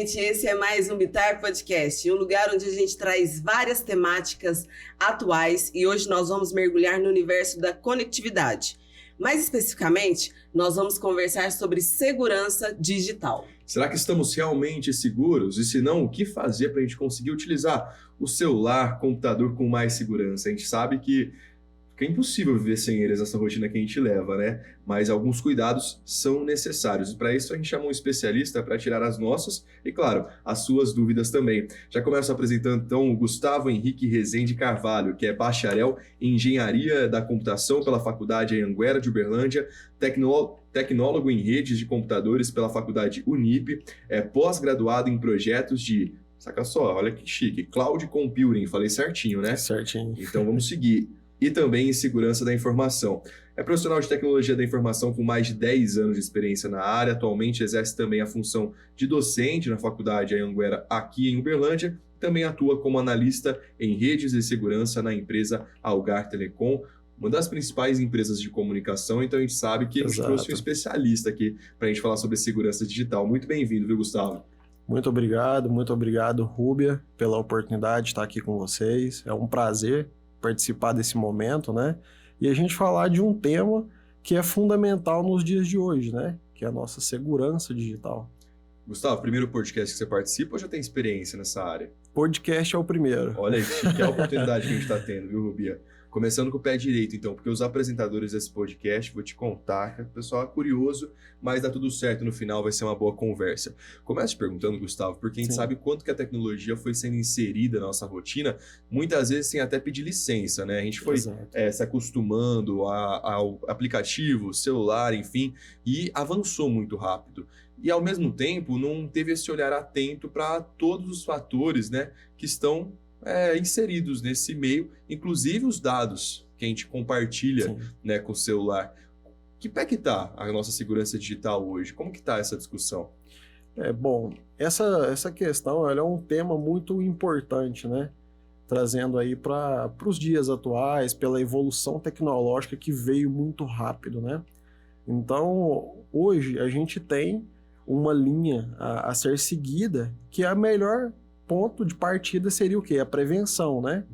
gente! Esse é mais um Bitar Podcast, um lugar onde a gente traz várias temáticas atuais e hoje nós vamos mergulhar no universo da conectividade. Mais especificamente, nós vamos conversar sobre segurança digital. Será que estamos realmente seguros? E se não, o que fazer para a gente conseguir utilizar o celular, computador com mais segurança? A gente sabe que é impossível viver sem eles, essa rotina que a gente leva, né? Mas alguns cuidados são necessários. E para isso a gente chama um especialista para tirar as nossas e, claro, as suas dúvidas também. Já começo apresentando então o Gustavo Henrique Rezende Carvalho, que é bacharel em Engenharia da Computação pela Faculdade Anhanguera de Uberlândia, tecnólogo em redes de computadores pela Faculdade Unip, é pós-graduado em projetos de... Saca só, olha que chique, Cloud Computing, falei certinho, né? Certinho. Então vamos seguir. E também em segurança da informação. É profissional de tecnologia da informação com mais de 10 anos de experiência na área, atualmente exerce também a função de docente na Faculdade Anhanguera aqui em Uberlândia, também atua como analista em redes de segurança na empresa Algar Telecom, uma das principais empresas de comunicação, então a gente sabe que a gente trouxe um especialista aqui para a gente falar sobre segurança digital. Muito bem-vindo, viu, Gustavo? Muito obrigado, Rúbia, pela oportunidade de estar aqui com vocês. É um prazer participar desse momento, né? E a gente falar de um tema que é fundamental nos dias de hoje, né? Que é a nossa segurança digital. Gustavo, primeiro podcast que você participa ou já tem experiência nessa área? Podcast é o primeiro. Olha aí, que é a oportunidade que a gente está tendo, viu, Rubia? Começando com o pé direito, então, porque os apresentadores desse podcast, vou te contar, que o pessoal é curioso, mas dá tudo certo no final, vai ser uma boa conversa. Começo te perguntando, Gustavo, porque a gente sabe quanto que a tecnologia foi sendo inserida na nossa rotina, muitas vezes sem até pedir licença, né? A gente foi se acostumando ao aplicativo, celular, enfim, e avançou muito rápido. E, ao mesmo tempo, não teve esse olhar atento para todos os fatores, né, que estão inseridos nesse meio, inclusive os dados que a gente compartilha, né, com o celular. Que pé que está a nossa segurança digital hoje? Como que está essa discussão? Bom, essa questão ela é um tema muito importante, né? Trazendo aí para os dias atuais, pela evolução tecnológica que veio muito rápido, né? Então, hoje a gente tem uma linha a ser seguida que é a melhor ponto de partida seria o quê? A prevenção, né?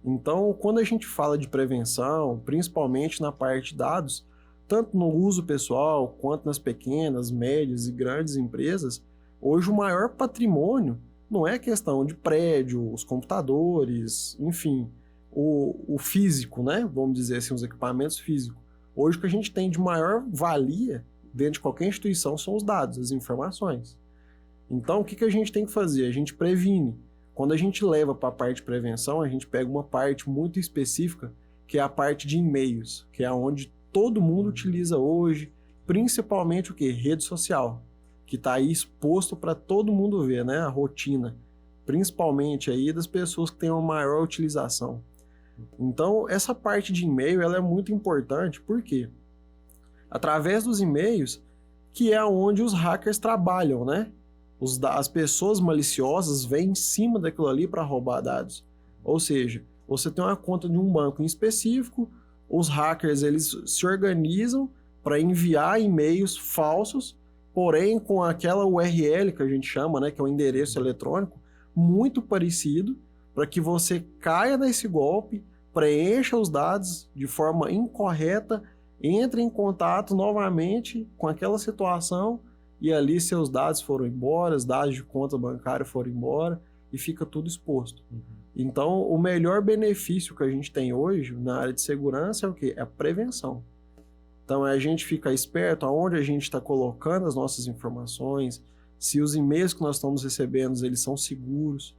Então, quando a gente fala de prevenção, principalmente na parte de dados, tanto no uso pessoal, quanto nas pequenas, médias e grandes empresas, hoje o maior patrimônio não é questão de prédio, os computadores, enfim, o físico, né? Vamos dizer assim, os equipamentos físicos. Hoje o que a gente tem de maior valia dentro de qualquer instituição são os dados, as informações. Então, o que a gente tem que fazer? A gente previne. Quando a gente leva para a parte de prevenção, a gente pega uma parte muito específica, que é a parte de e-mails, que é onde todo mundo utiliza hoje, principalmente o quê? Rede social, que está aí exposto para todo mundo ver, né? A rotina, principalmente aí das pessoas que têm uma maior utilização. Então, essa parte de e-mail ela é muito importante, por quê? Através dos e-mails, que é onde os hackers trabalham, né? As pessoas maliciosas vêm em cima daquilo ali para roubar dados. Ou seja, você tem uma conta de um banco em específico, os hackers eles se organizam para enviar e-mails falsos, porém com aquela URL que a gente chama, né, que é o endereço eletrônico, muito parecido, para que você caia nesse golpe, preencha os dados de forma incorreta, entre em contato novamente com aquela situação e ali seus dados foram embora, os dados de conta bancária foram embora e fica tudo exposto. Então, o melhor benefício que a gente tem hoje na área de segurança é o quê? É a prevenção. Então, é a gente ficar esperto aonde a gente está colocando as nossas informações, se os e-mails que nós estamos recebendo, eles são seguros,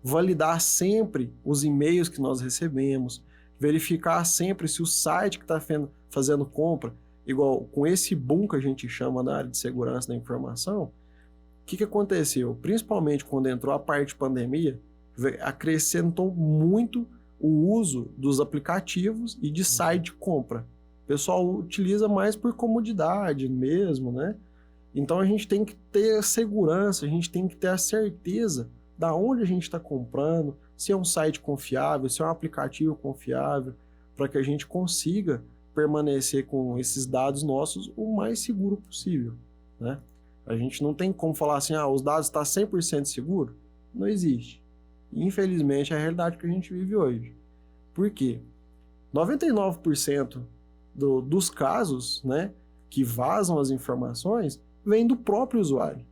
validar sempre os e-mails que nós recebemos, verificar sempre se o site que está fazendo compra, igual com esse boom que a gente chama na área de segurança da informação, o que aconteceu? Principalmente quando entrou a parte de pandemia, acrescentou muito o uso dos aplicativos e de site de compra. O pessoal utiliza mais por comodidade mesmo, né? Então a gente tem que ter segurança, a gente tem que ter a certeza da onde a gente está comprando, se é um site confiável, se é um aplicativo confiável, para que a gente consiga permanecer com esses dados nossos o mais seguro possível, né? A gente não tem como falar assim, os dados estão 100% seguros. Não existe. E, infelizmente, é a realidade que a gente vive hoje. Por quê? 99% dos casos, né, que vazam as informações vem do próprio usuário.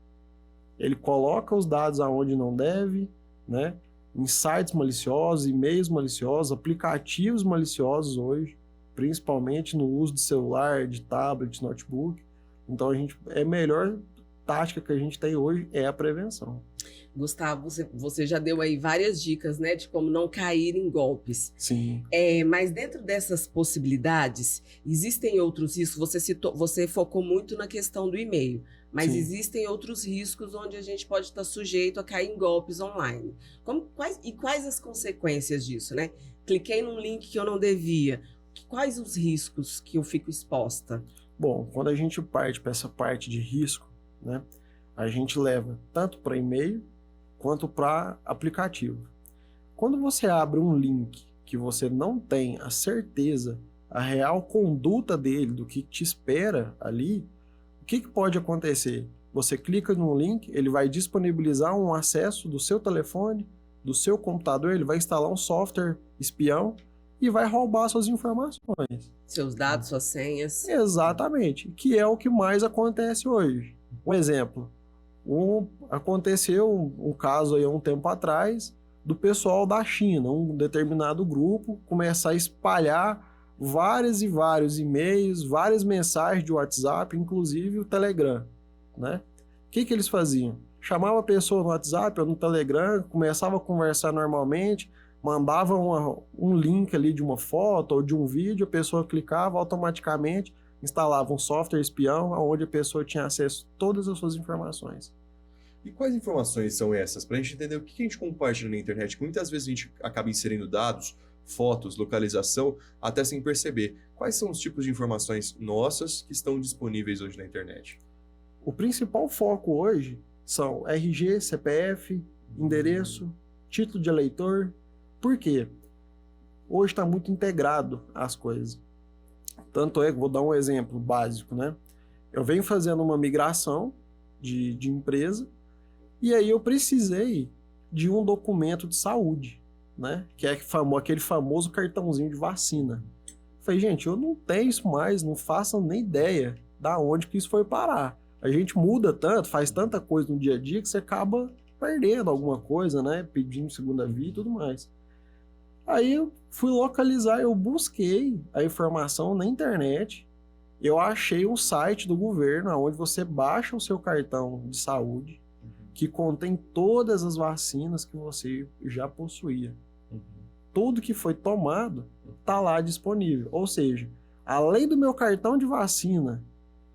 Ele coloca os dados aonde não deve, né, em sites maliciosos, e-mails maliciosos, aplicativos maliciosos hoje, principalmente no uso de celular, de tablet, notebook. Então, a melhor tática que a gente tem hoje é a prevenção. Gustavo, você já deu aí várias dicas, né, de como não cair em golpes. Sim. Mas dentro dessas possibilidades, existem outros riscos? Você focou muito na questão do e-mail, mas Sim. Existem outros riscos onde a gente pode estar sujeito a cair em golpes online. Quais as consequências disso, né? Cliquei num link que eu não devia. Quais os riscos que eu fico exposta? Bom, quando a gente parte para essa parte de risco, né, a gente leva tanto para e-mail quanto para aplicativo. Quando você abre um link que você não tem a certeza, a real conduta dele, do que te espera ali, o que pode acontecer? Você clica no link, ele vai disponibilizar um acesso do seu telefone, do seu computador, ele vai instalar um software espião e vai roubar suas informações. Seus dados, suas senhas. Exatamente, que é o que mais acontece hoje. Um exemplo, aconteceu um caso aí há um tempo atrás do pessoal da China, um determinado grupo, começar a espalhar vários e vários e-mails, várias mensagens de WhatsApp, inclusive o Telegram, né? O que eles faziam? Chamava a pessoa no WhatsApp ou no Telegram, começava a conversar normalmente, mandava um link ali de uma foto ou de um vídeo, a pessoa clicava automaticamente, instalava um software espião onde a pessoa tinha acesso a todas as suas informações. E quais informações são essas? Para a gente entender o que a gente compartilha na internet. Muitas vezes a gente acaba inserindo dados, fotos, localização, até sem perceber. Quais são os tipos de informações nossas que estão disponíveis hoje na internet? O principal foco hoje são RG, CPF, endereço, título de eleitor. Por quê? Hoje está muito integrado as coisas. Tanto é que vou dar um exemplo básico, né? Eu venho fazendo uma migração de empresa e aí eu precisei de um documento de saúde, né? Que é aquele famoso cartãozinho de vacina. Falei, gente, eu não tenho isso mais, não façam nem ideia da onde que isso foi parar. A gente muda tanto, faz tanta coisa no dia a dia que você acaba perdendo alguma coisa, né? Pedindo segunda via e tudo mais. Aí eu fui localizar, eu busquei a informação na internet, eu achei um site do governo onde você baixa o seu cartão de saúde, que contém todas as vacinas que você já possuía. Tudo que foi tomado está lá disponível. Ou seja, além do meu cartão de vacina,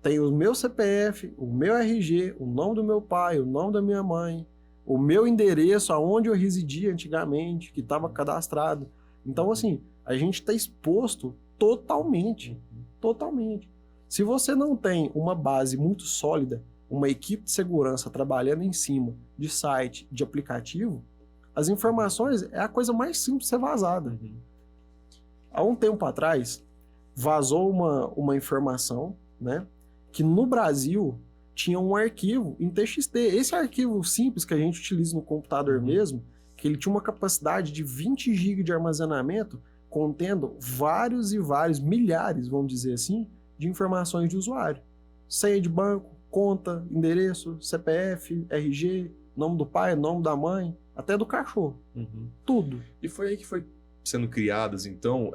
tem o meu CPF, o meu RG, o nome do meu pai, o nome da minha mãe, o meu endereço, aonde eu residia antigamente, que estava cadastrado. Então, assim, a gente está exposto totalmente. Totalmente. Se você não tem uma base muito sólida, uma equipe de segurança trabalhando em cima de site, de aplicativo, as informações é a coisa mais simples de ser vazada. Há um tempo atrás, vazou uma informação, né, que no Brasil tinha um arquivo em TXT. Esse arquivo simples que a gente utiliza no computador mesmo, que ele tinha uma capacidade de 20 GB de armazenamento, contendo vários e vários, milhares, vamos dizer assim, de informações de usuário. Senha de banco, conta, endereço, CPF, RG, nome do pai, nome da mãe, até do cachorro. Tudo. E foi aí que foi sendo criadas, então,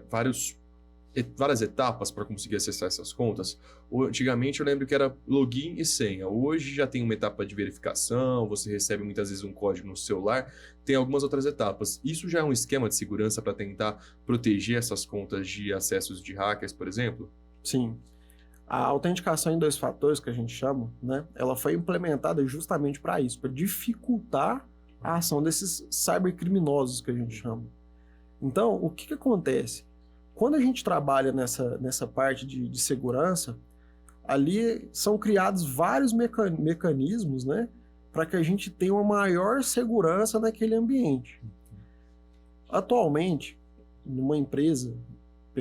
várias etapas para conseguir acessar essas contas. Antigamente eu lembro que era login e senha. Hoje já tem uma etapa de verificação, você recebe muitas vezes um código no celular, tem algumas outras etapas. Isso já é um esquema de segurança para tentar proteger essas contas de acessos de hackers, por exemplo? Sim. A autenticação em 2 fatores, que a gente chama, né, ela foi implementada justamente para isso, para dificultar a ação desses cybercriminosos que a gente chama. Então, o que acontece? Quando a gente trabalha nessa parte de segurança, ali são criados vários mecanismos, né, para que a gente tenha uma maior segurança naquele ambiente. Atualmente, numa empresa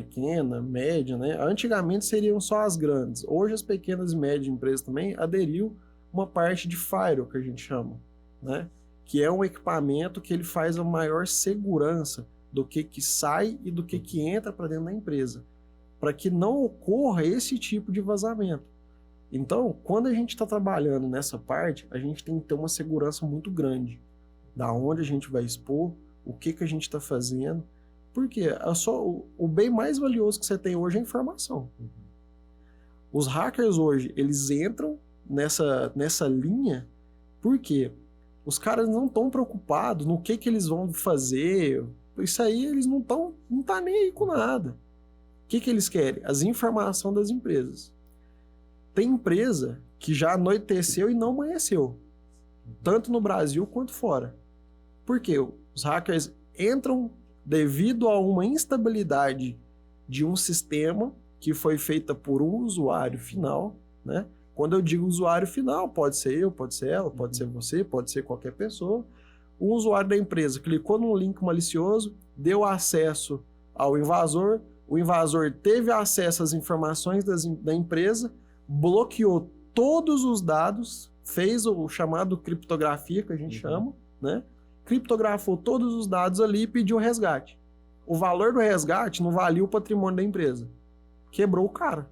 pequena, média, né? Antigamente seriam só as grandes. Hoje as pequenas e médias empresas também aderiu uma parte de firewall, que a gente chama, né? Que é um equipamento que ele faz a maior segurança do que sai e do que entra para dentro da empresa, para que não ocorra esse tipo de vazamento. Então, quando a gente está trabalhando nessa parte, a gente tem que ter uma segurança muito grande da onde a gente vai expor, o que a gente está fazendo, porque o bem mais valioso que você tem hoje é a informação. Os hackers hoje, eles entram nessa linha porque os caras não estão preocupados no que eles vão fazer. Isso aí eles não tá nem aí com nada. O que eles querem? As informações das empresas. Tem empresa que já anoiteceu e não amanheceu, tanto no Brasil quanto fora. Por quê? Os hackers entram devido a uma instabilidade de um sistema que foi feita por um usuário final, né? Quando eu digo usuário final, pode ser eu, pode ser ela, pode ser você, pode ser qualquer pessoa. O usuário da empresa clicou num link malicioso, deu acesso ao invasor, o invasor teve acesso às informações da empresa, bloqueou todos os dados, fez o chamado criptografia, que a gente chama, né? Criptografou todos os dados ali e pediu resgate. O valor do resgate não valia o patrimônio da empresa. Quebrou o cara.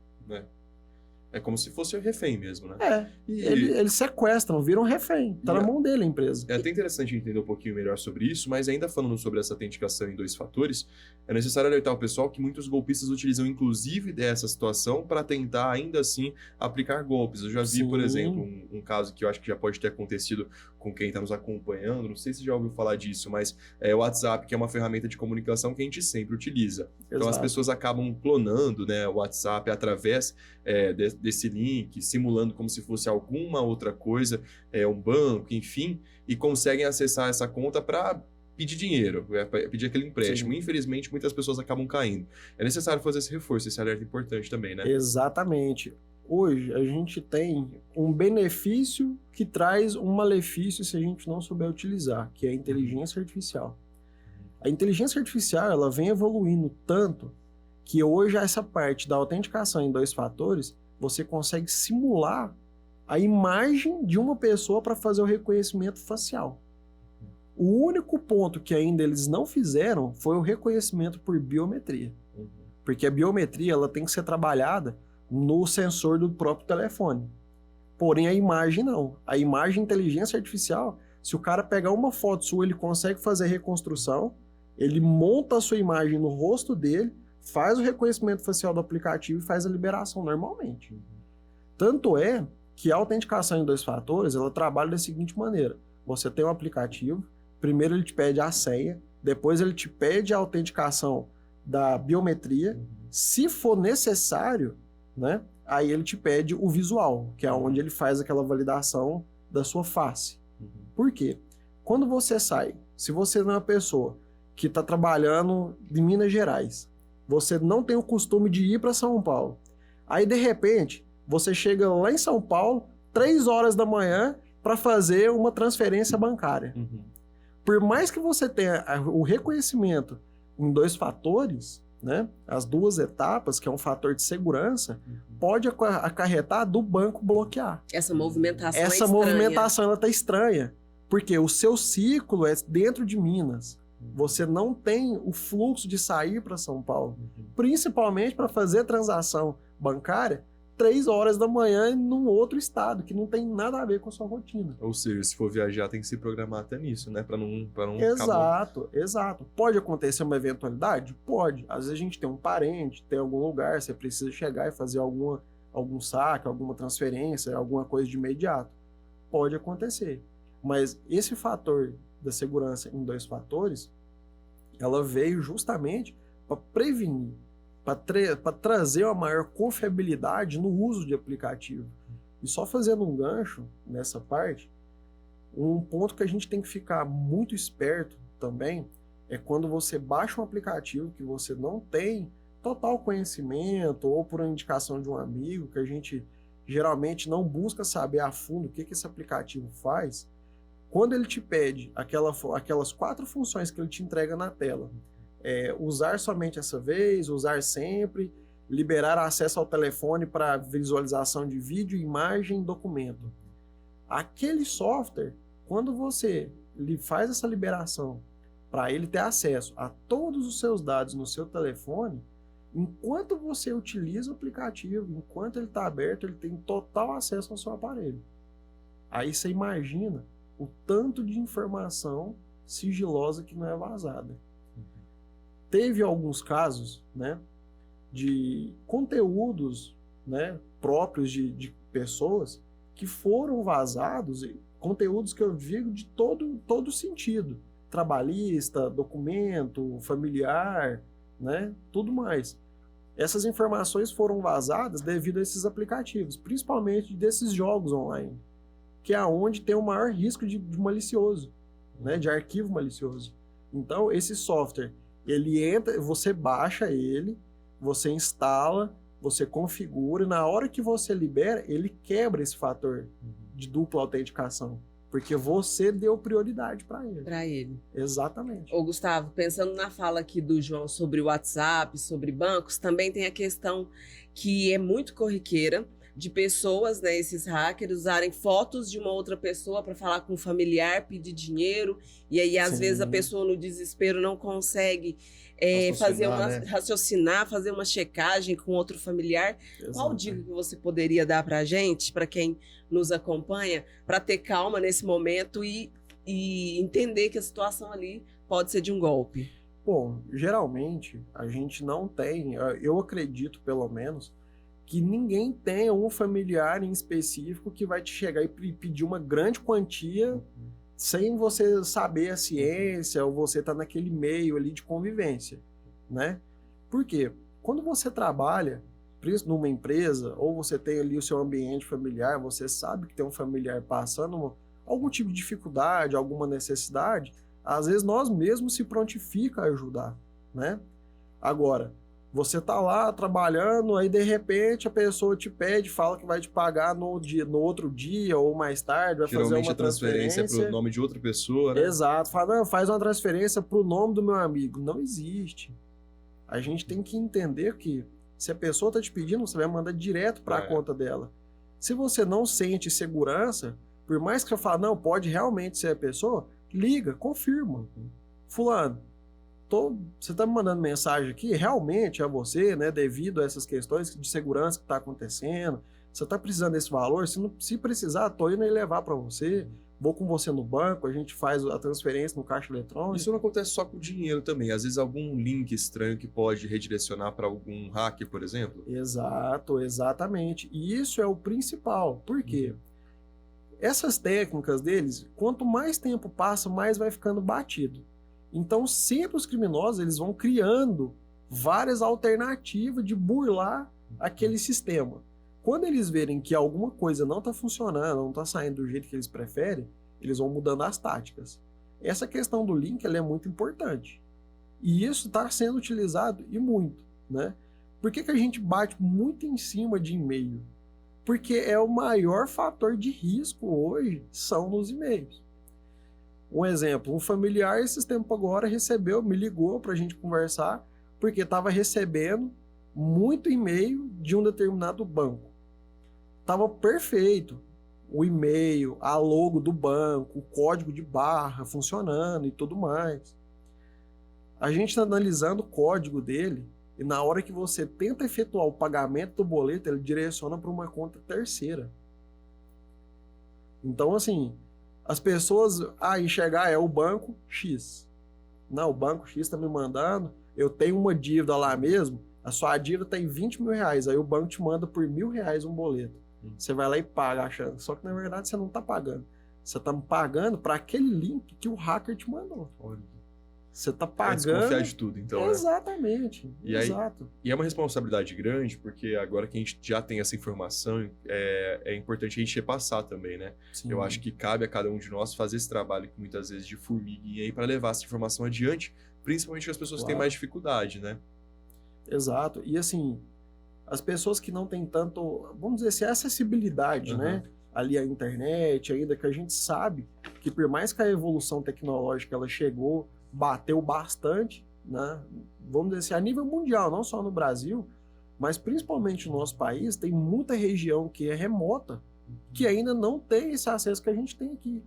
É como se fosse o refém mesmo, né? Eles sequestram, viram refém. Tá na mão dele a empresa. É até interessante entender um pouquinho melhor sobre isso, mas ainda falando sobre essa autenticação em 2 fatores, é necessário alertar o pessoal que muitos golpistas utilizam inclusive dessa situação para tentar ainda assim aplicar golpes. Eu já vi, por exemplo, um caso que eu acho que já pode ter acontecido com quem está nos acompanhando, não sei se já ouviu falar disso, mas é o WhatsApp, que é uma ferramenta de comunicação que a gente sempre utiliza. Então as pessoas acabam clonando, né, o WhatsApp através desse link, simulando como se fosse alguma outra coisa, um banco, enfim, e conseguem acessar essa conta para pedir dinheiro, pedir aquele empréstimo. Sim. Infelizmente, muitas pessoas acabam caindo. É necessário fazer esse reforço, esse alerta importante também, né? Exatamente. Hoje, a gente tem um benefício que traz um malefício se a gente não souber utilizar, que é a inteligência artificial. A inteligência artificial, ela vem evoluindo tanto que hoje essa parte da autenticação em 2 fatores, você consegue simular a imagem de uma pessoa para fazer o reconhecimento facial. O único ponto que ainda eles não fizeram foi o reconhecimento por biometria. Porque a biometria ela tem que ser trabalhada no sensor do próprio telefone. Porém, a imagem não. A imagem inteligência artificial, se o cara pegar uma foto sua, ele consegue fazer a reconstrução, ele monta a sua imagem no rosto dele, faz o reconhecimento facial do aplicativo e faz a liberação normalmente. Tanto é que a autenticação em 2 fatores, ela trabalha da seguinte maneira. Você tem um aplicativo, primeiro ele te pede a senha, depois ele te pede a autenticação da biometria. Se for necessário, né, aí ele te pede o visual, que é onde ele faz aquela validação da sua face. Por quê? Quando você sai, se você não é uma pessoa que está trabalhando em Minas Gerais, você não tem o costume de ir para São Paulo, aí de repente você chega lá em São Paulo 3 horas da manhã para fazer uma transferência bancária. Por mais que você tenha o reconhecimento em 2 fatores, né, as 2 etapas, que é um fator de segurança, pode acarretar do banco bloquear. Essa movimentação Essa movimentação ela tá estranha, porque o seu ciclo é dentro de Minas. Você não tem o fluxo de sair para São Paulo, principalmente para fazer transação bancária 3 horas da manhã num outro estado, que não tem nada a ver com a sua rotina. Ou seja, se for viajar, tem que se programar até nisso, né? Para não Exato. Pode acontecer uma eventualidade? Pode. Às vezes a gente tem um parente, tem algum lugar, você precisa chegar e fazer algum saque, alguma transferência, alguma coisa de imediato. Pode acontecer. Mas esse fator da segurança em 2 fatores, ela veio justamente para prevenir, para trazer uma maior confiabilidade no uso de aplicativo. E só fazendo um gancho nessa parte, um ponto que a gente tem que ficar muito esperto também é quando você baixa um aplicativo que você não tem total conhecimento ou por indicação de um amigo, que a gente geralmente não busca saber a fundo o que esse aplicativo faz. Quando ele te pede aquelas 4 funções que ele te entrega na tela, usar somente essa vez, usar sempre, liberar acesso ao telefone para visualização de vídeo, imagem, documento. Aquele software, quando você faz essa liberação para ele ter acesso a todos os seus dados no seu telefone, enquanto você utiliza o aplicativo, enquanto ele está aberto, ele tem total acesso ao seu aparelho. Aí você imagina o tanto de informação sigilosa que não é vazada. Teve alguns casos, né, de conteúdos, né, próprios de pessoas que foram vazados, conteúdos que eu digo de todo sentido, trabalhista, documento, familiar, né, tudo mais. Essas informações foram vazadas devido a esses aplicativos, principalmente desses jogos online, que é onde tem o maior risco de malicioso, né, de arquivo malicioso. Então, esse software, ele entra, você baixa ele, você instala, você configura, e na hora que você libera, ele quebra esse fator de dupla autenticação, porque você deu prioridade para ele. Para ele. Exatamente. Ô, Gustavo, pensando na fala aqui do João sobre o WhatsApp, sobre bancos, também tem a questão que é muito corriqueira de pessoas, né, esses hackers, usarem fotos de uma outra pessoa para falar com um familiar, pedir dinheiro, e aí às vezes a pessoa no desespero não consegue raciocinar, fazer uma checagem com outro familiar. Exato. Qual dica que você poderia dar para a gente, para quem nos acompanha, para ter calma nesse momento e entender que a situação ali pode ser de um golpe? Bom, geralmente a gente não tem, eu acredito pelo menos, que ninguém tenha um familiar em específico que vai te chegar e pedir uma grande quantia sem você saber a ciência ou você tá naquele meio ali de convivência, né? Por quê? Quando você trabalha numa empresa ou você tem ali o seu ambiente familiar, você sabe que tem um familiar passando algum tipo de dificuldade, alguma necessidade, às vezes nós mesmos se prontifica a ajudar, né? Agora, você tá lá trabalhando, aí de repente a pessoa te pede, fala que vai te pagar no outro dia ou mais tarde, vai fazer uma transferência para o nome de outra pessoa, né? Exato, fala, não, faz uma transferência para o nome do meu amigo. Não existe. A gente tem que entender que se a pessoa tá te pedindo, você vai mandar direto para a conta dela. Se você não sente segurança, por mais que eu fale, não, pode realmente ser a pessoa, liga, confirma. Fulano, você está me mandando mensagem aqui, realmente é você, né, devido a essas questões de segurança que está acontecendo, você está precisando desse valor, se precisar, estou indo aí levar para você, vou com você no banco, a gente faz a transferência no caixa eletrônico. Isso não acontece só com dinheiro também, às vezes algum link estranho que pode redirecionar para algum hacker, por exemplo. Exato, exatamente. E isso é o principal. Por quê? Essas técnicas deles, quanto mais tempo passa, mais vai ficando batido. Então, sempre os criminosos eles vão criando várias alternativas de burlar aquele sistema. Quando eles verem que alguma coisa não está funcionando, não está saindo do jeito que eles preferem, eles vão mudando as táticas. Essa questão do link ela é muito importante. E isso está sendo utilizado e muito, né? Por que a gente bate muito em cima de e-mail? Porque é o maior fator de risco hoje, são nos e-mails. Um exemplo, um familiar esses tempos agora me ligou para a gente conversar, porque estava recebendo muito e-mail de um determinado banco. Estava perfeito. O e-mail, a logo do banco, o código de barra funcionando e tudo mais. A gente está analisando o código dele e na hora que você tenta efetuar o pagamento do boleto, ele direciona para uma conta terceira. Então, assim, as pessoas enxergar é o banco X. Não, o banco X está me mandando, eu tenho uma dívida lá mesmo, a sua dívida tem 20 mil reais, aí o banco te manda por R$1.000 um boleto. Você vai lá e paga achando, só que na verdade você não está pagando. Você está pagando para aquele link que o hacker te mandou. Você está pagando... É desconfiar de tudo, então. Exatamente. Exato. E é uma responsabilidade grande, porque agora que a gente já tem essa informação, é importante a gente repassar também, né? Sim. Eu acho que cabe a cada um de nós fazer esse trabalho, que muitas vezes de formiguinha aí, para levar essa informação adiante, principalmente as pessoas que têm mais dificuldade, né? Exato. E assim, as pessoas que não têm tanto, vamos dizer assim, acessibilidade, né? Ali à internet, ainda que a gente sabe que por mais que a evolução tecnológica ela chegou, bateu bastante, né, vamos dizer assim, a nível mundial, não só no Brasil, mas principalmente no nosso país, tem muita região que é remota, que ainda não tem esse acesso que a gente tem aqui.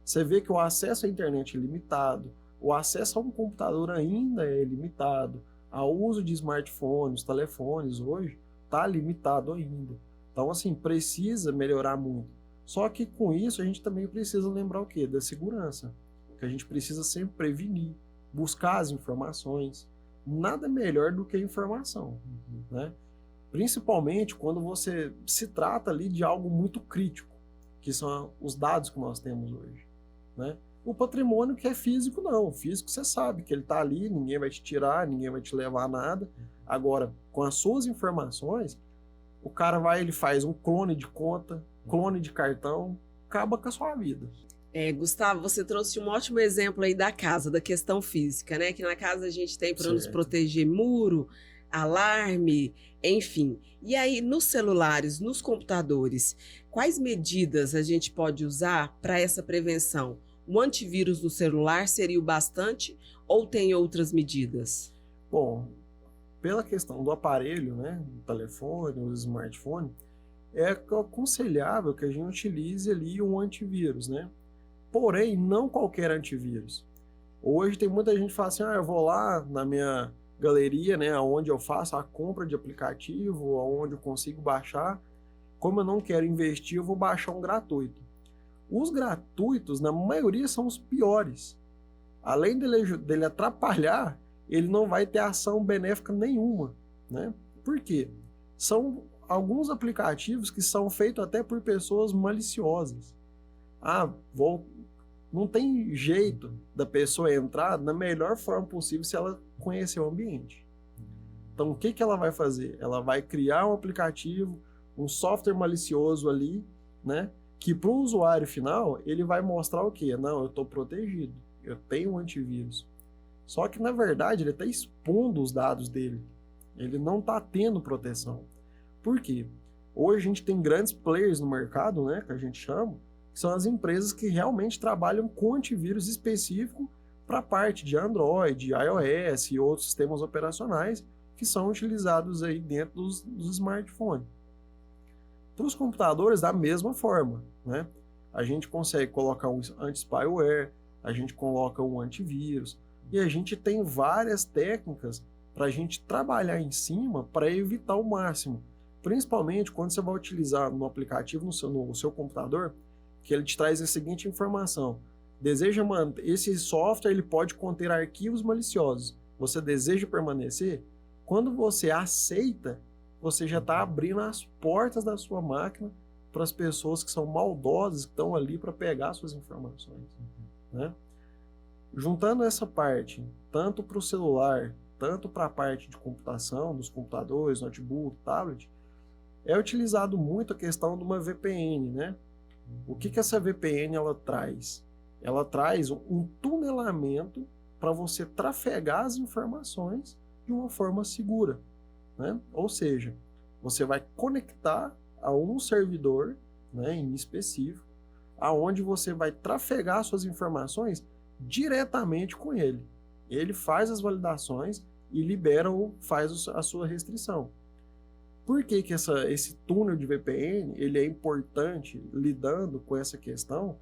Você vê que o acesso à internet é limitado, o acesso a um computador ainda é limitado, o uso de smartphones, telefones hoje está limitado ainda. Então, assim, precisa melhorar muito. Só que com isso a gente também precisa lembrar o quê? Da segurança. Que a gente precisa sempre prevenir, buscar as informações. Nada melhor do que a informação, né? Principalmente quando você se trata ali de algo muito crítico, que são os dados que nós temos hoje, né? O patrimônio que é físico, não. O físico você sabe que ele está ali, ninguém vai te tirar, ninguém vai te levar a nada. Agora, com as suas informações, o cara vai, ele faz um clone de conta, clone de cartão, acaba com a sua vida. Gustavo, você trouxe um ótimo exemplo aí da casa, da questão física, né? Que na casa a gente tem para nos proteger muro, alarme, enfim. E aí, nos celulares, nos computadores, quais medidas a gente pode usar para essa prevenção? O antivírus no celular seria o bastante ou tem outras medidas? Bom, pela questão do aparelho, né, do telefone, do smartphone, é aconselhável que a gente utilize ali um antivírus, né? Porém, não qualquer antivírus. Hoje tem muita gente que fala assim, eu vou lá na minha galeria, né, onde eu faço a compra de aplicativo, onde eu consigo baixar. Como eu não quero investir, eu vou baixar um gratuito. Os gratuitos, na maioria, são os piores. Além dele atrapalhar, ele não vai ter ação benéfica nenhuma, né? Por quê? São alguns aplicativos que são feitos até por pessoas maliciosas. Não tem jeito da pessoa entrar da melhor forma possível se ela conhecer o ambiente. Então, o que ela vai fazer? Ela vai criar um aplicativo, um software malicioso ali, né? Que para o usuário final, ele vai mostrar o quê? Não, eu estou protegido, eu tenho um antivírus. Só que, na verdade, ele está expondo os dados dele. Ele não está tendo proteção. Por quê? Hoje a gente tem grandes players no mercado, né, que a gente chama, que são as empresas que realmente trabalham com antivírus específico para a parte de Android, iOS e outros sistemas operacionais que são utilizados aí dentro dos smartphones. Para os computadores, da mesma forma, né? A gente consegue colocar um anti-spyware, a gente coloca um antivírus, e a gente tem várias técnicas para a gente trabalhar em cima para evitar o máximo. Principalmente quando você vai utilizar no aplicativo no seu computador, que ele te traz a seguinte informação. Esse software ele pode conter arquivos maliciosos. Você deseja permanecer? Quando você aceita, você já está abrindo as portas da sua máquina para as pessoas que são maldosas, que estão ali para pegar suas informações, né? Juntando essa parte, tanto para o celular, tanto para a parte de computação, dos computadores, notebook, tablet, é utilizado muito a questão de uma VPN, né? O que essa VPN ela traz? Ela traz um tunelamento para você trafegar as informações de uma forma segura, né? Ou seja, você vai conectar a um servidor, né, em específico, aonde você vai trafegar suas informações diretamente com ele. Ele faz as validações e libera ou faz a sua restrição. Por que esse túnel de VPN ele é importante lidando com essa questão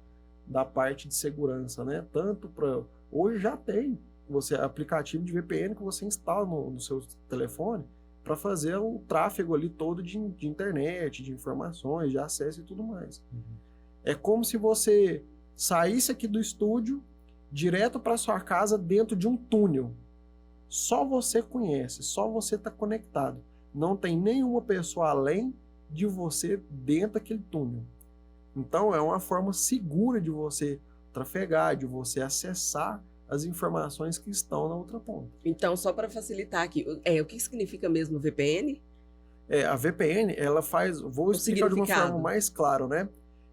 da parte de segurança, né? Tanto para hoje já tem aplicativo de VPN que você instala no seu telefone para fazer o tráfego ali todo de internet, de informações, de acesso e tudo mais. É como se você saísse aqui do estúdio direto para sua casa dentro de um túnel. Só você conhece, só você está conectado. Não tem nenhuma pessoa além de você dentro daquele túnel. Então é uma forma segura de você trafegar, de você acessar as informações que estão na outra ponta. Então, só para facilitar aqui, o que significa mesmo VPN? A VPN, ela faz, vou explicar de uma forma mais clara, né?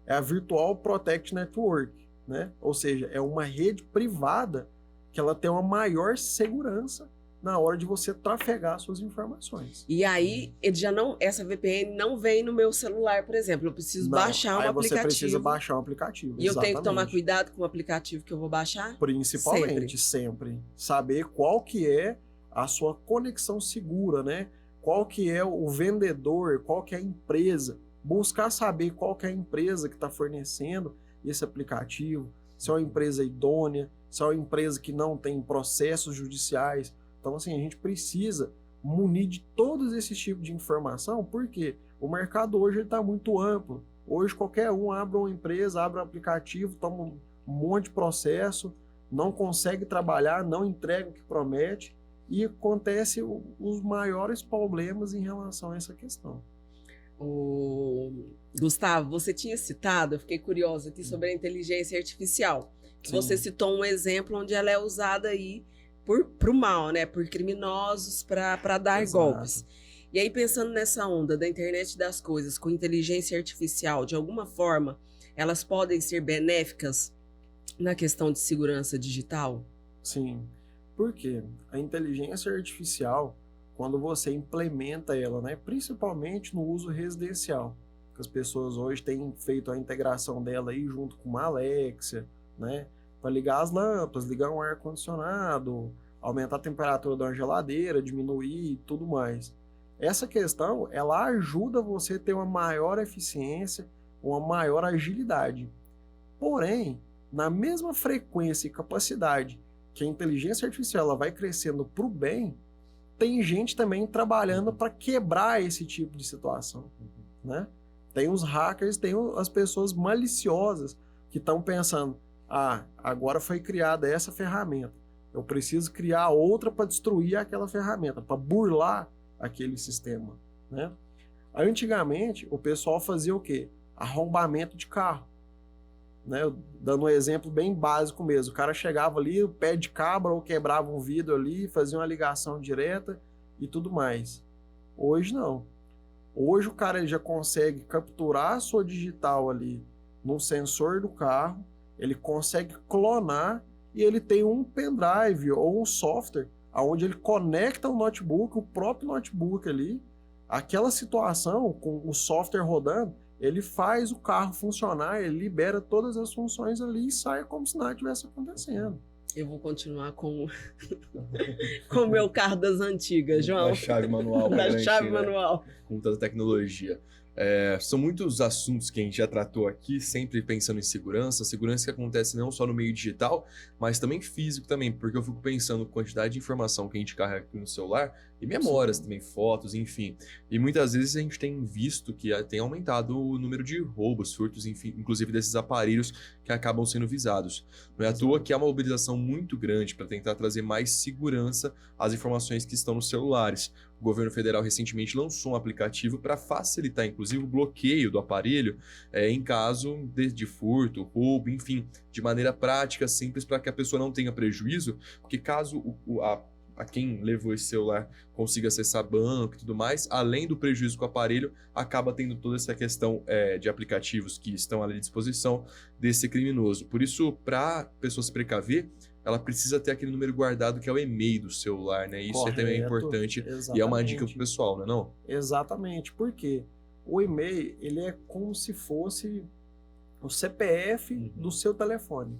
É a Virtual Protect Network, né? Ou seja, é uma rede privada que ela tem uma maior segurança na hora de você trafegar suas informações. E aí, essa VPN não vem no meu celular, por exemplo. Eu preciso Não, baixar um aí aplicativo. você precisa baixar um aplicativo. E eu tenho que tomar exatamente. cuidado com o aplicativo que eu vou baixar? Principalmente, sempre. Saber qual que é a sua conexão segura, né? Qual que é o vendedor, qual que é a empresa. Buscar saber qual que é a empresa que está fornecendo esse aplicativo, se é uma empresa idônea, se é uma empresa que não tem processos judiciais. Então, assim, a gente precisa munir de todos esses tipos de informação, porque o mercado hoje está muito amplo. Hoje qualquer um abre uma empresa, abre um aplicativo, toma um monte de processo, não consegue trabalhar, não entrega o que promete, e acontece os maiores problemas em relação a essa questão. Gustavo, você tinha citado, eu fiquei curiosa aqui sobre a inteligência artificial. Sim. Você citou um exemplo onde ela é usada aí para o mal, né? Por criminosos para dar Exato. golpes. E aí, pensando nessa onda da internet das coisas com inteligência artificial, de alguma forma, elas podem ser benéficas na questão de segurança digital? Sim. Por quê? A inteligência artificial, quando você implementa ela, né, principalmente no uso residencial, que as pessoas hoje têm feito a integração dela aí junto com uma Alexa, né, para ligar as lâmpadas, ligar um ar-condicionado, aumentar a temperatura da geladeira, diminuir e tudo mais. Essa questão, ela ajuda você a ter uma maior eficiência, uma maior agilidade. Porém, na mesma frequência e capacidade que a inteligência artificial ela vai crescendo para o bem, tem gente também trabalhando para quebrar esse tipo de situação, né? Tem os hackers, tem as pessoas maliciosas que estão pensando, agora foi criada essa ferramenta, eu preciso criar outra para destruir aquela ferramenta, para burlar aquele sistema, né? Antigamente, o pessoal fazia o quê? Arrombamento de carro, né? Dando um exemplo bem básico mesmo, o cara chegava ali, o pé de cabra ou quebrava um vidro ali, fazia uma ligação direta e tudo mais. Hoje não. Hoje o cara ele já consegue capturar a sua digital ali no sensor do carro, ele consegue clonar e ele tem um pendrive ou um software onde ele conecta o notebook, o próprio notebook ali, aquela situação com o software rodando, ele faz o carro funcionar, ele libera todas as funções ali e sai como se nada tivesse acontecendo. Eu vou continuar com o meu carro das antigas, João. Da chave manual. Da chave manual. Com tanta tecnologia. São muitos assuntos que a gente já tratou aqui, sempre pensando em segurança. Segurança que acontece não só no meio digital, mas também físico também, porque eu fico pensando na quantidade de informação que a gente carrega aqui no celular, e memórias também, fotos, enfim. E muitas vezes a gente tem visto que tem aumentado o número de roubos, furtos, enfim, inclusive desses aparelhos que acabam sendo visados. Não é à toa que há uma mobilização muito grande para tentar trazer mais segurança às informações que estão nos celulares. O governo federal recentemente lançou um aplicativo para facilitar, inclusive, o bloqueio do aparelho em caso de furto, roubo, enfim, de maneira prática, simples, para que a pessoa não tenha prejuízo, porque caso a quem levou esse celular consiga acessar banco e tudo mais, além do prejuízo com o aparelho, acaba tendo toda essa questão de aplicativos que estão à disposição desse criminoso. Por isso, para a pessoa se precaver, ela precisa ter aquele número guardado que é o e-mail do celular, né? Isso também é importante. Exatamente. E é uma dica pro pessoal, não é não? Exatamente, porque o e-mail ele é como se fosse o CPF do seu telefone.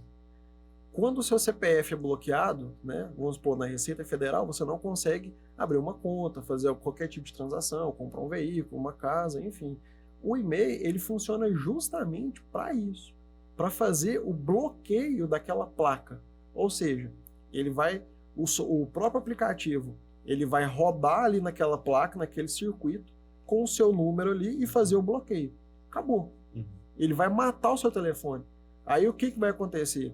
Quando o seu CPF é bloqueado, né, vamos supor, na Receita Federal, você não consegue abrir uma conta, fazer qualquer tipo de transação, comprar um veículo, uma casa, enfim. O e-mail, ele funciona justamente para isso, para fazer o bloqueio daquela placa. Ou seja, ele vai, o próprio aplicativo, ele vai rodar ali naquela placa, naquele circuito, com o seu número ali e fazer o bloqueio. Acabou. Ele vai matar o seu telefone. Aí o que vai acontecer?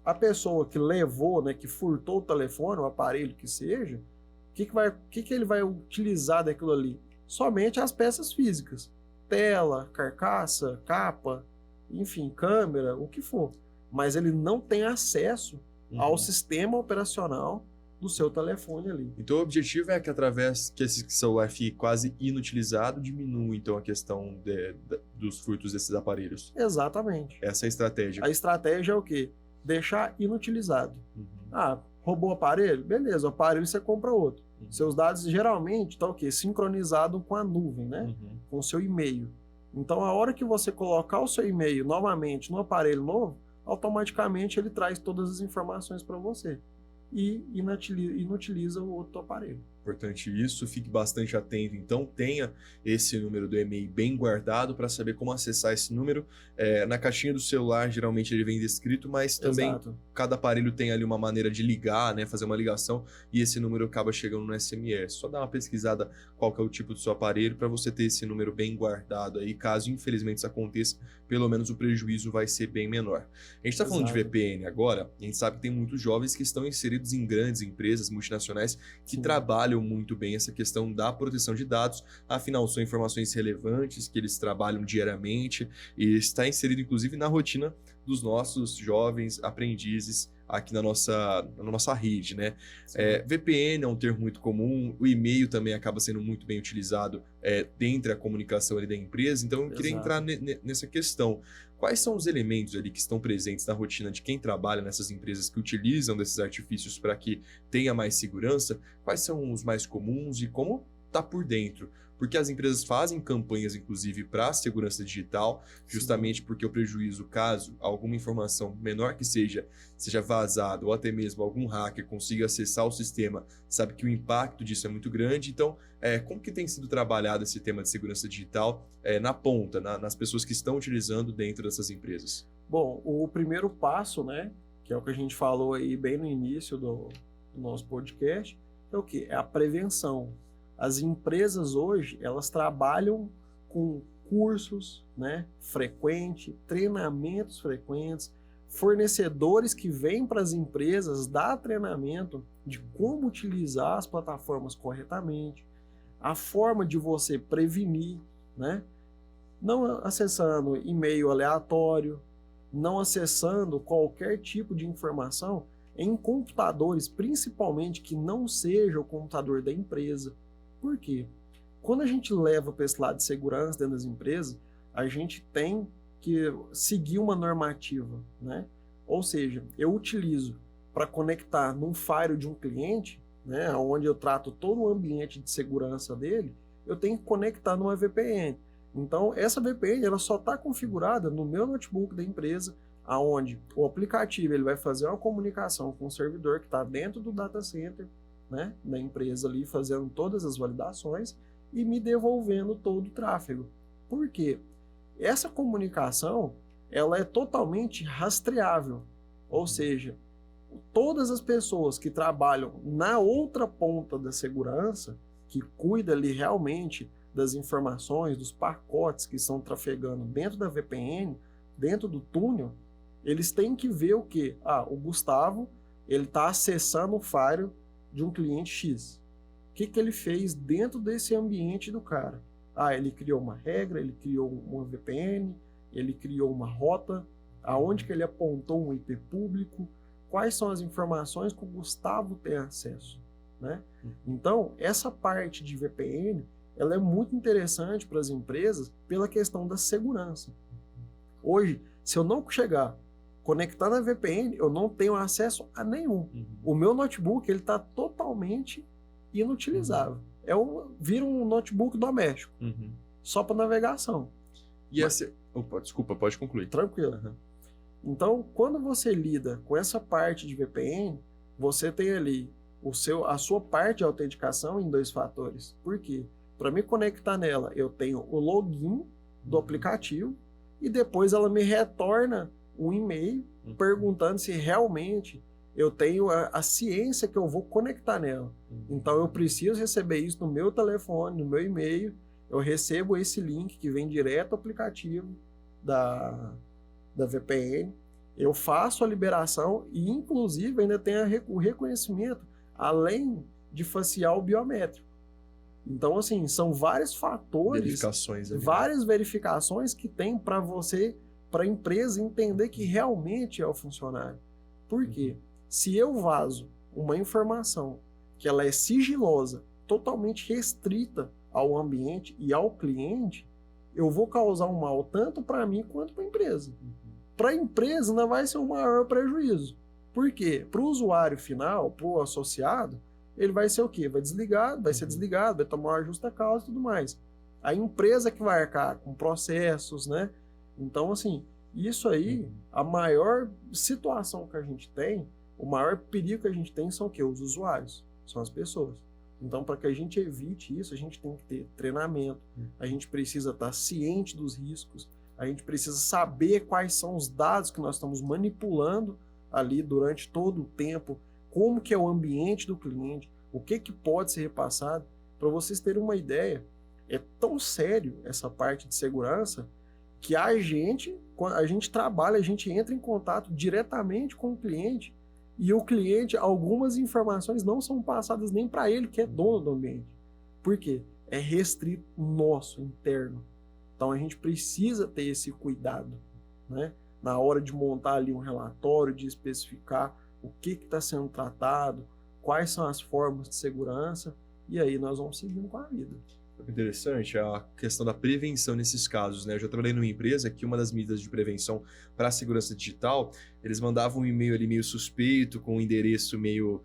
A pessoa que levou, né, que furtou o telefone, o aparelho que seja, o que ele vai utilizar daquilo ali? Somente as peças físicas. Tela, carcaça, capa, enfim, câmera, o que for. Mas ele não tem acesso ao sistema operacional do seu telefone ali. Então o objetivo é que através que esse celular fique quase inutilizado, diminua então a questão dos furtos desses aparelhos. Exatamente. Essa é a estratégia. A estratégia é o quê? Deixar inutilizado. Roubou o aparelho? Beleza, o aparelho você compra outro. Uhum. Seus dados geralmente estão o quê? Sincronizados com a nuvem, né? Uhum. Com o seu e-mail. Então, a hora que você colocar o seu e-mail novamente no aparelho novo, automaticamente ele traz todas as informações para você e inutiliza o outro aparelho. Importante isso, fique bastante atento. Então, tenha esse número do e-mail bem guardado para saber como acessar esse número. Na caixinha do celular, geralmente ele vem descrito, mas também Exato. cada aparelho tem ali uma maneira de ligar, né, fazer uma ligação, e esse número acaba chegando no SMS. Só dá uma pesquisada qual que é o tipo do seu aparelho para você ter esse número bem guardado aí. Caso infelizmente isso aconteça, pelo menos o prejuízo vai ser bem menor. A gente está falando de Exato. VPN agora, a gente sabe que tem muitos jovens que estão inseridos em grandes empresas multinacionais que Sim. trabalham muito bem essa questão da proteção de dados, afinal são informações relevantes que eles trabalham diariamente e está inserido inclusive na rotina dos nossos jovens aprendizes aqui na nossa rede, né? VPN é um termo muito comum, o e-mail também acaba sendo muito bem utilizado dentro da comunicação ali da empresa, então eu queria Exato. entrar nessa questão. Quais são os elementos ali que estão presentes na rotina de quem trabalha nessas empresas que utilizam desses artifícios para que tenha mais segurança? Quais são os mais comuns e como tá por dentro? Porque as empresas fazem campanhas, inclusive, para a segurança digital, justamente porque o prejuízo, caso alguma informação menor que seja vazada ou até mesmo algum hacker consiga acessar o sistema, sabe que o impacto disso é muito grande. Então, como que tem sido trabalhado esse tema de segurança digital na ponta, nas pessoas que estão utilizando dentro dessas empresas? Bom, o primeiro passo, né, que é o que a gente falou aí bem no início do nosso podcast, é o quê? É a prevenção. As empresas hoje, elas trabalham com cursos, né, frequentes, treinamentos frequentes, fornecedores que vêm para as empresas dar treinamento de como utilizar as plataformas corretamente, a forma de você prevenir, né, não acessando e-mail aleatório, não acessando qualquer tipo de informação em computadores, principalmente que não seja o computador da empresa. Por quê? Quando a gente leva para esse lado de segurança dentro das empresas, a gente tem que seguir uma normativa, né? Ou seja, eu utilizo para conectar num firewall de um cliente, né, onde eu trato todo o ambiente de segurança dele, eu tenho que conectar numa VPN. Então, essa VPN ela só está configurada no meu notebook da empresa, aonde o aplicativo ele vai fazer uma comunicação com o servidor que está dentro do data center, né, da empresa ali, fazendo todas as validações e me devolvendo todo o tráfego. Por quê? Essa comunicação ela é totalmente rastreável, ou seja, todas as pessoas que trabalham na outra ponta da segurança, que cuida ali realmente das informações, dos pacotes que estão trafegando dentro da VPN, dentro do túnel, eles têm que ver o quê? O Gustavo ele está acessando o firewall de um cliente X. O que ele fez dentro desse ambiente do cara? Ele criou uma regra, ele criou uma VPN, ele criou uma rota, aonde que ele apontou um IP público, quais são as informações que o Gustavo tem acesso, né? Então, essa parte de VPN, ela é muito interessante para as empresas pela questão da segurança. Hoje, se eu não chegar conectar na VPN, eu não tenho acesso a nenhum. O meu notebook ele está totalmente inutilizável. Vira um notebook doméstico, só para navegação. Opa, desculpa, pode concluir. Tranquilo. Então, quando você lida com essa parte de VPN, você tem ali a sua parte de autenticação em 2 fatores. Por quê? Para me conectar nela, eu tenho o login do aplicativo e depois ela me retorna um e-mail perguntando se realmente eu tenho a ciência que eu vou conectar nela. Então eu preciso receber isso no meu telefone, no meu e-mail, eu recebo esse link que vem direto do aplicativo da VPN, eu faço a liberação e inclusive ainda tem o reconhecimento além de facial biométrico. Então assim, são vários fatores, verificações ali, várias verificações que tem para a empresa entender que realmente é o funcionário. Por quê? Se eu vazo uma informação que ela é sigilosa, totalmente restrita ao ambiente e ao cliente, eu vou causar um mal tanto para mim quanto para a empresa. Para a empresa não vai ser o maior prejuízo, Por quê? Para o usuário final, para o associado, ele vai ser o quê? Vai desligado, vai ser desligado, vai tomar uma justa causa e tudo mais. A empresa que vai arcar com processos, né? Então, assim, isso aí, a maior situação que a gente tem, o maior perigo que a gente tem são o quê? Os usuários, são as pessoas. Então, para que a gente evite isso, a gente tem que ter treinamento, a gente precisa estar ciente dos riscos, a gente precisa saber quais são os dados que nós estamos manipulando ali durante todo o tempo, como que é o ambiente do cliente, o que pode ser repassado. Para vocês terem uma ideia, é tão sério essa parte de segurança que a gente trabalha, a gente entra em contato diretamente com o cliente e o cliente, algumas informações não são passadas nem para ele, que é dono do ambiente. Por quê? É restrito nosso, interno. Então a gente precisa ter esse cuidado, né? Na hora de montar ali um relatório, de especificar o que está sendo tratado, quais são as formas de segurança, e aí nós vamos seguindo com a vida. Interessante a questão da prevenção nesses casos, né? Eu já trabalhei numa empresa que uma das medidas de prevenção para a segurança digital, eles mandavam um e-mail ali meio suspeito, com um endereço meio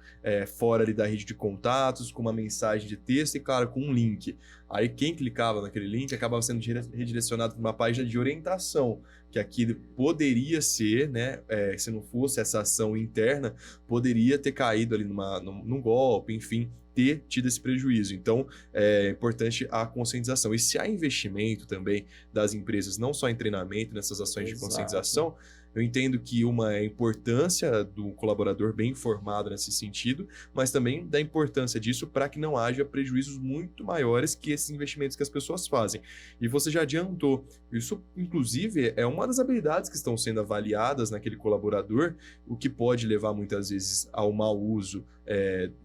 fora ali da rede de contatos, com uma mensagem de texto e, claro, com um link. Aí quem clicava naquele link acabava sendo redirecionado para uma página de orientação, que aquilo poderia ser, né? Se não fosse essa ação interna, poderia ter caído ali num golpe, enfim, ter tido esse prejuízo. Então, é importante a conscientização. E se há investimento também das empresas, não só em treinamento, nessas ações de conscientização, eu entendo que uma é a importância do colaborador bem informado nesse sentido, mas também da importância disso para que não haja prejuízos muito maiores que esses investimentos que as pessoas fazem. E você já adiantou, isso inclusive é uma das habilidades que estão sendo avaliadas naquele colaborador, o que pode levar muitas vezes ao mau uso,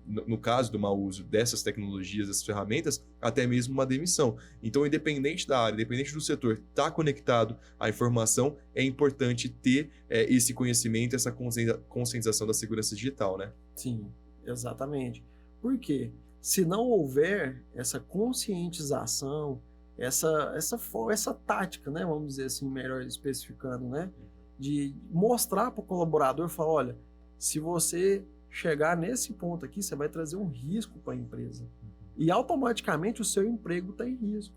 no caso do mau uso dessas tecnologias, dessas ferramentas, até mesmo uma demissão. Então, independente da área, independente do setor, estar conectado à informação, é importante ter esse conhecimento, essa conscientização da segurança digital, né? Sim, exatamente. Por quê? Se não houver essa conscientização, essa tática, né? Vamos dizer assim, melhor especificando, né? De mostrar para o colaborador, falar, olha, se você chegar nesse ponto aqui, você vai trazer um risco para a empresa. E automaticamente o seu emprego está em risco.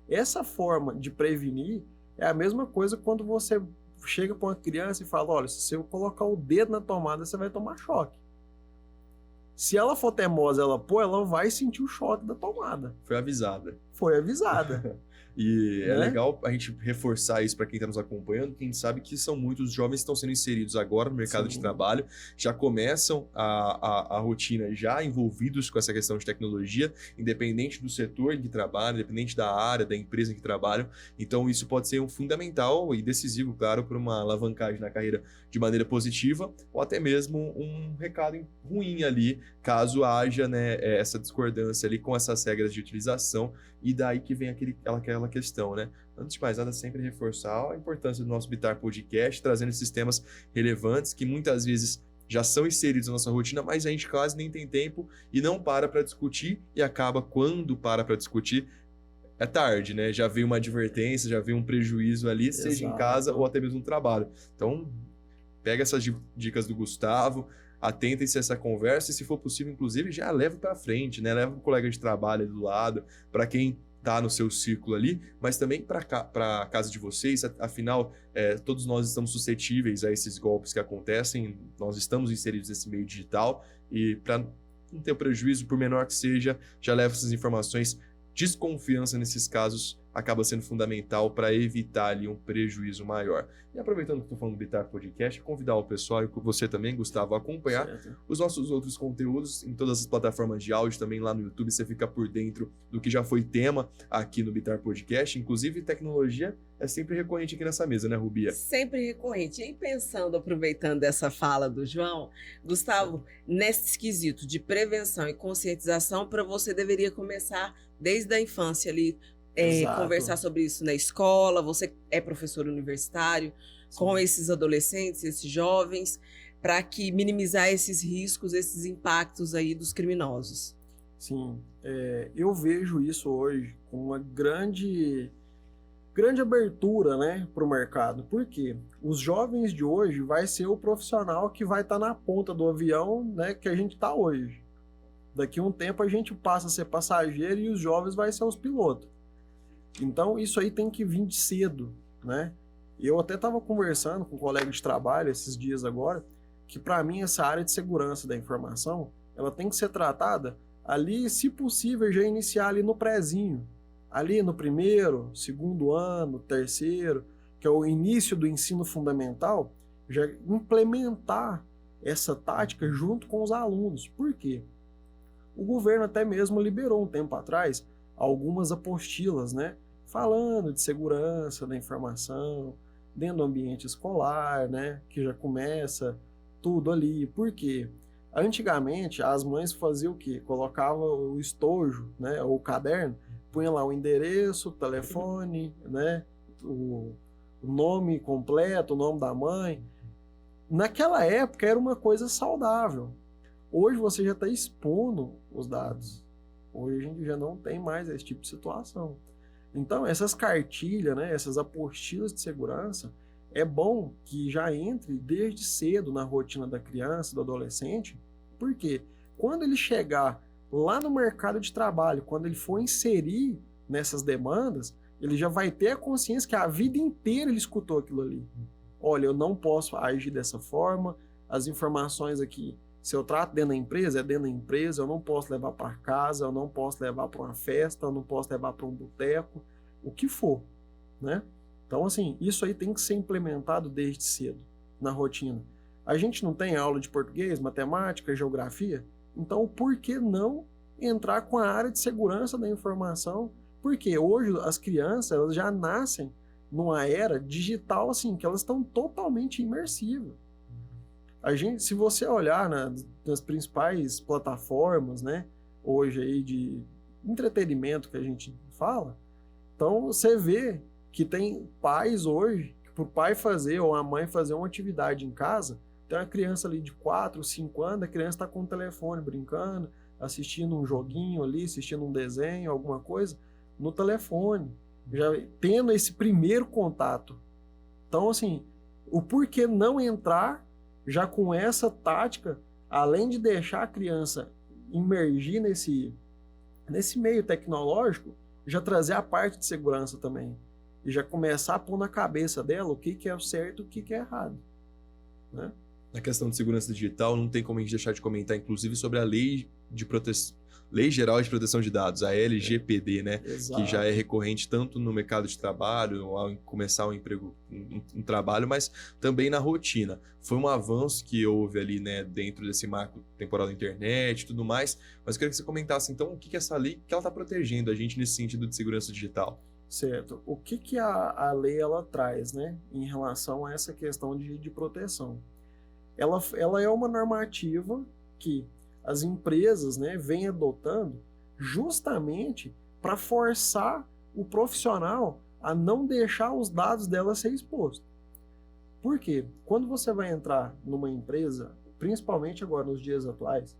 Essa forma de prevenir é a mesma coisa quando você chega para uma criança e fala, olha, se eu colocar o dedo na tomada, você vai tomar choque. Se ela for teimosa, ela vai sentir o choque da tomada. Foi avisada. Foi avisada. E é legal a gente reforçar isso para quem está nos acompanhando, que a gente sabe que são muitos jovens que estão sendo inseridos agora no mercado de trabalho, já começam a rotina já envolvidos com essa questão de tecnologia, independente do setor em que trabalham, independente da área, da empresa em que trabalham. Então isso pode ser um fundamental e decisivo, claro, para uma alavancagem na carreira de maneira positiva, ou até mesmo um recado ruim ali, caso haja, né, essa discordância ali com essas regras de utilização, e daí que vem aquela questão, né? Antes de mais nada, sempre reforçar a importância do nosso Bitar Podcast, trazendo esses temas relevantes que muitas vezes já são inseridos na nossa rotina, mas a gente quase nem tem tempo e não para discutir, e acaba, quando para discutir, é tarde, né? Já veio uma advertência, já veio um prejuízo ali, exato, seja em casa ou até mesmo no trabalho. Então, pega essas dicas do Gustavo, atentem-se a essa conversa e, se for possível, inclusive, já leva para frente, né? Leva o colega de trabalho ali do lado, para quem está no seu círculo ali, mas também para a casa de vocês. Afinal, todos nós estamos suscetíveis a esses golpes que acontecem, nós estamos inseridos nesse meio digital, e para não ter prejuízo, por menor que seja, já leva essas informações. Desconfiança nesses casos acaba sendo fundamental para evitar ali um prejuízo maior. E aproveitando que estou falando do Bitar Podcast, convidar o pessoal e você também, Gustavo, a acompanhar os nossos outros conteúdos em todas as plataformas de áudio, também lá no YouTube. Você fica por dentro do que já foi tema aqui no Bitar Podcast. Inclusive, tecnologia é sempre recorrente aqui nessa mesa, né, Rubia? Sempre recorrente. E pensando, aproveitando essa fala do João, Gustavo, nesse quesito de prevenção e conscientização, para você deveria começar desde a infância ali, conversar sobre isso na escola. Você é professor universitário, sim, com esses adolescentes, esses jovens, para que minimizar esses riscos, esses impactos aí dos criminosos. Sim, eu vejo isso hoje com uma grande grande abertura, né, para o mercado. Por quê? Os jovens de hoje vai ser o profissional que vai estar na ponta do avião, né, que a gente está hoje. Daqui a um tempo a gente passa a ser passageiro e os jovens vai ser os pilotos. Então isso aí tem que vir de cedo, né? Eu até estava conversando com um colega de trabalho esses dias agora, que para mim essa área de segurança da informação, ela tem que ser tratada ali, se possível, já iniciar ali no prézinho, ali no primeiro, segundo ano, terceiro, que é o início do ensino fundamental, já implementar essa tática junto com os alunos. Por quê? O governo até mesmo liberou um tempo atrás algumas apostilas, né, falando de segurança da informação dentro do ambiente escolar, né, que já começa tudo ali. Por quê? Antigamente, as mães faziam o quê? Colocavam o estojo, né, ou o caderno, punha lá o endereço, o telefone, né, o nome completo, o nome da mãe. Naquela época era uma coisa saudável. Hoje você já está expondo os dados. Hoje a gente já não tem mais esse tipo de situação. Então, essas cartilhas, né, essas apostilas de segurança, é bom que já entre desde cedo na rotina da criança, do adolescente, porque quando ele chegar lá no mercado de trabalho, quando ele for inserir nessas demandas, ele já vai ter a consciência que a vida inteira ele escutou aquilo ali. Olha, eu não posso agir dessa forma, as informações aqui, se eu trato dentro da empresa, é dentro da empresa, eu não posso levar para casa, eu não posso levar para uma festa, eu não posso levar para um boteco, o que for, né? Então, assim, isso aí tem que ser implementado desde cedo, na rotina. A gente não tem aula de português, matemática, geografia? Então, por que não entrar com a área de segurança da informação? Porque hoje as crianças, elas já nascem numa era digital, assim, que elas estão totalmente imersivas. A gente, se você olhar nas principais plataformas, né, hoje aí de entretenimento que a gente fala, então você vê que tem pais hoje, que para o pai fazer ou a mãe fazer uma atividade em casa, tem uma criança ali de 4, 5 anos, a criança está com o telefone brincando, assistindo um joguinho ali, assistindo um desenho, alguma coisa, no telefone, já tendo esse primeiro contato. Então, assim, o porquê não entrar já com essa tática, além de deixar a criança imergir nesse meio tecnológico, já trazer a parte de segurança também. E já começar a pôr na cabeça dela o que é o certo e o que é errado, né? Na questão de segurança digital, não tem como a gente deixar de comentar, inclusive, sobre a Lei Geral de Proteção de Dados, a LGPD, né? Exato. Que já é recorrente tanto no mercado de trabalho, ao começar um emprego, um trabalho, mas também na rotina. Foi um avanço que houve ali, né, dentro desse marco temporal da internet e tudo mais, mas eu queria que você comentasse, então, o que essa lei que ela está protegendo a gente nesse sentido de segurança digital? Certo. O que a lei ela traz, né, em relação a essa questão de proteção? Ela é uma normativa que as empresas, né, vêm adotando justamente para forçar o profissional a não deixar os dados dela ser expostos. Por quê? Quando você vai entrar numa empresa, principalmente agora nos dias atuais,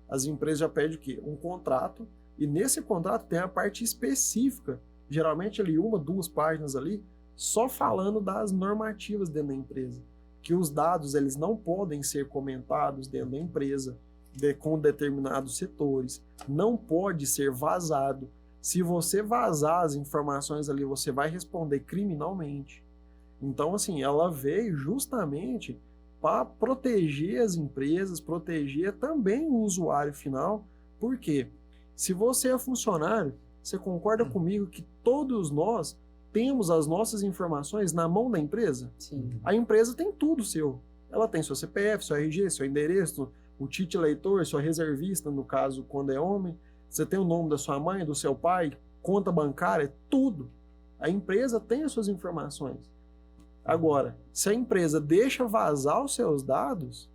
as empresas já pedem o quê? Um contrato, e nesse contrato tem a parte específica, geralmente ali 1, 2 páginas ali, só falando das normativas dentro da empresa, que os dados eles não podem ser comentados dentro da empresa, com determinados setores, não pode ser vazado. Se você vazar as informações ali, você vai responder criminalmente. Então, assim, ela veio justamente para proteger as empresas, proteger também o usuário final, porque se você é funcionário, você concorda comigo que todos nós temos as nossas informações na mão da empresa? Sim. A empresa tem tudo seu. Ela tem seu CPF, seu RG, seu endereço, o título eleitor, sua reservista, no caso, quando é homem, você tem o nome da sua mãe, do seu pai, conta bancária, tudo. A empresa tem as suas informações. Agora, se a empresa deixa vazar os seus dados,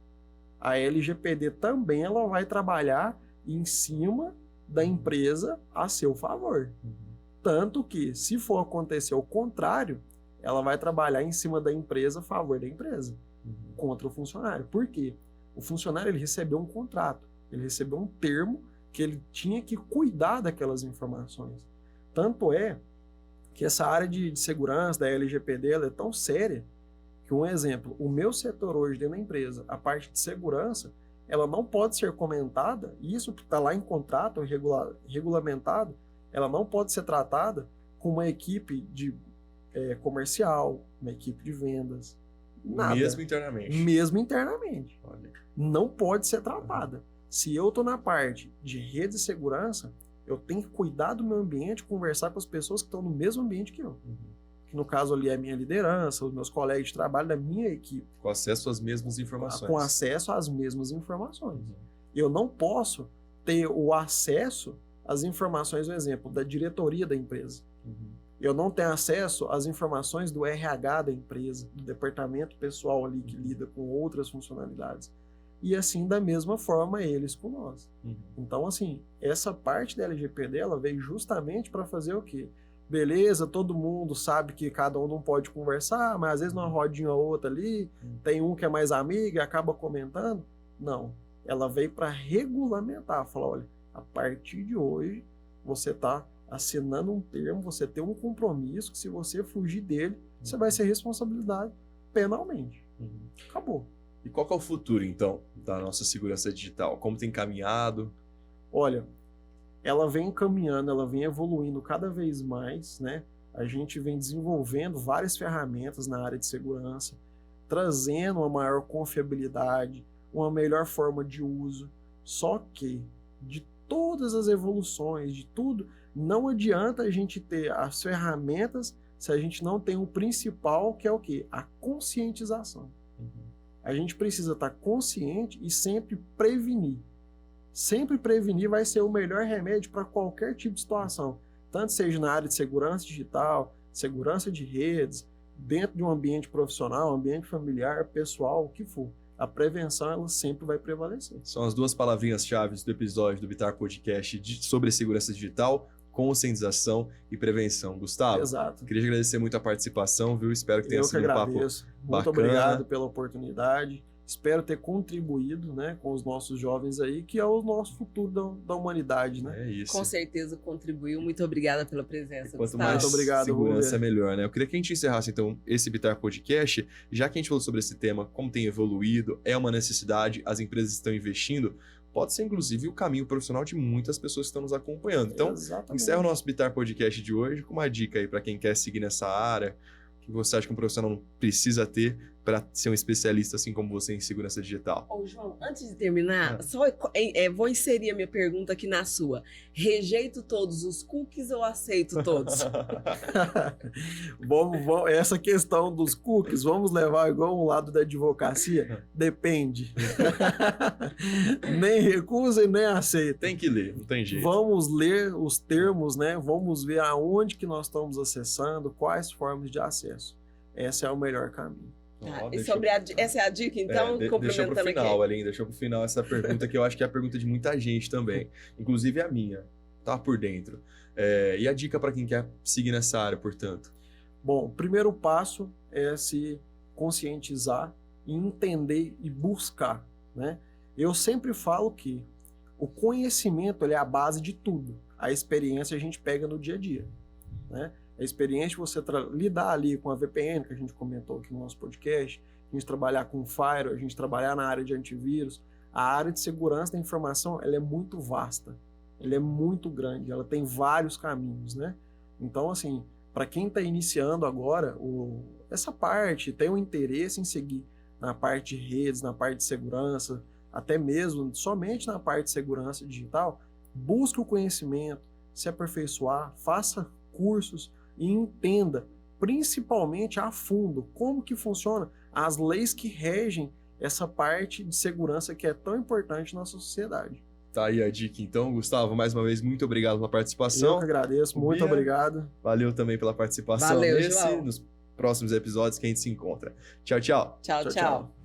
a LGPD também ela vai trabalhar em cima da empresa a seu favor. Tanto que, se for acontecer o contrário, ela vai trabalhar em cima da empresa a favor da empresa, contra o funcionário. Por quê? O funcionário ele recebeu um contrato, ele recebeu um termo que ele tinha que cuidar daquelas informações. Tanto é que essa área de segurança da LGPD ela é tão séria que, um exemplo, o meu setor hoje dentro da empresa, a parte de segurança, ela não pode ser comentada, e isso está lá em contrato, regulamentado, ela não pode ser tratada com uma equipe de comercial, uma equipe de vendas, nada. Mesmo internamente. Mesmo internamente. Olha. Não pode ser tratada. Se eu estou na parte de rede de segurança, eu tenho que cuidar do meu ambiente, conversar com as pessoas que estão no mesmo ambiente que eu. Que no caso ali é a minha liderança, os meus colegas de trabalho da minha equipe. Com acesso às mesmas informações. Com acesso às mesmas informações. Eu não posso ter o acesso às informações, por exemplo, da diretoria da empresa. Eu não tenho acesso às informações do RH da empresa, do departamento pessoal ali que lida com outras funcionalidades. E assim, da mesma forma, eles com nós. Então, assim, essa parte da LGPD, ela veio justamente para fazer o quê? Beleza, todo mundo sabe que cada um não pode conversar, mas às vezes numa rodinha ou outra ali, tem um que é mais amigo e acaba comentando. Não, ela veio para regulamentar, falar, olha, a partir de hoje, você está assinando um termo, você tem um compromisso que se você fugir dele, você vai ser responsabilizado penalmente. Acabou. E qual que é o futuro, então, da nossa segurança digital? Como tem caminhado? Olha, ela vem caminhando, ela vem evoluindo cada vez mais, né? A gente vem desenvolvendo várias ferramentas na área de segurança, trazendo uma maior confiabilidade, uma melhor forma de uso. Só que, de todas as evoluções, de tudo, não adianta a gente ter as ferramentas se a gente não tem o principal, que é o quê? A conscientização. A gente precisa estar consciente e sempre prevenir. Sempre prevenir vai ser o melhor remédio para qualquer tipo de situação. Tanto seja na área de segurança digital, segurança de redes, dentro de um ambiente profissional, ambiente familiar, pessoal, o que for. A prevenção, ela sempre vai prevalecer. São as duas palavrinhas-chave do episódio do Bitar Podcast sobre segurança digital, conscientização e prevenção. Gustavo, Exato. Queria agradecer muito a participação, viu? Espero que tenha sido um papo muito bacana. Obrigado pela oportunidade. Espero ter contribuído, né, com os nossos jovens aí, que é o nosso futuro da humanidade, né? É isso. Com certeza contribuiu. Muito obrigada pela presença, Quanto Gustavo. mais Muito obrigado, segurança, Rúbia. melhor, né? Eu queria que a gente encerrasse, então, esse Bitar Podcast, já que a gente falou sobre esse tema, como tem evoluído, é uma necessidade, as empresas estão investindo, pode ser, inclusive, o caminho profissional de muitas pessoas que estão nos acompanhando. Então, Exatamente. encerra o nosso Bitar Podcast de hoje com uma dica aí para quem quer seguir nessa área, que você acha que um profissional não precisa ter para ser um especialista assim como você em segurança digital. Ô, João, antes de terminar, só vou inserir a minha pergunta aqui na sua. Rejeito todos os cookies ou aceito todos? Essa questão dos cookies, vamos levar igual um lado da advocacia? Depende. Nem recusa e nem aceita. Tem que ler, não tem jeito. Vamos ler os termos, né? Vamos ver aonde que nós estamos acessando, quais formas de acesso. Esse é o melhor caminho. Tá, essa é a dica, então, deixou complementando pro final, aqui. Aline, deixou pro final essa pergunta que eu acho que é a pergunta de muita gente também, inclusive a minha, tá por dentro. E a dica para quem quer seguir nessa área, portanto? Bom, o primeiro passo é se conscientizar e entender e buscar, né? Eu sempre falo que o conhecimento ele é a base de tudo. A experiência a gente pega no dia a dia, né? A experiência de você lidar ali com a VPN, que a gente comentou aqui no nosso podcast, a gente trabalhar com Firewall, a gente trabalhar na área de antivírus. A área de segurança da informação ela é muito vasta, ela é muito grande, ela tem vários caminhos, né? Então, assim, para quem está iniciando agora essa parte, tem um interesse em seguir na parte de redes, na parte de segurança, até mesmo somente na parte de segurança digital, busque o conhecimento, se aperfeiçoar, faça cursos, e entenda, principalmente a fundo, como que funciona as leis que regem essa parte de segurança que é tão importante na nossa sociedade. Tá aí a dica, então. Gustavo, mais uma vez, muito obrigado pela participação. Eu que agradeço, muito obrigado. Valeu também pela participação Valeu, João. nos próximos episódios que a gente se encontra. Tchau, tchau. Tchau, tchau.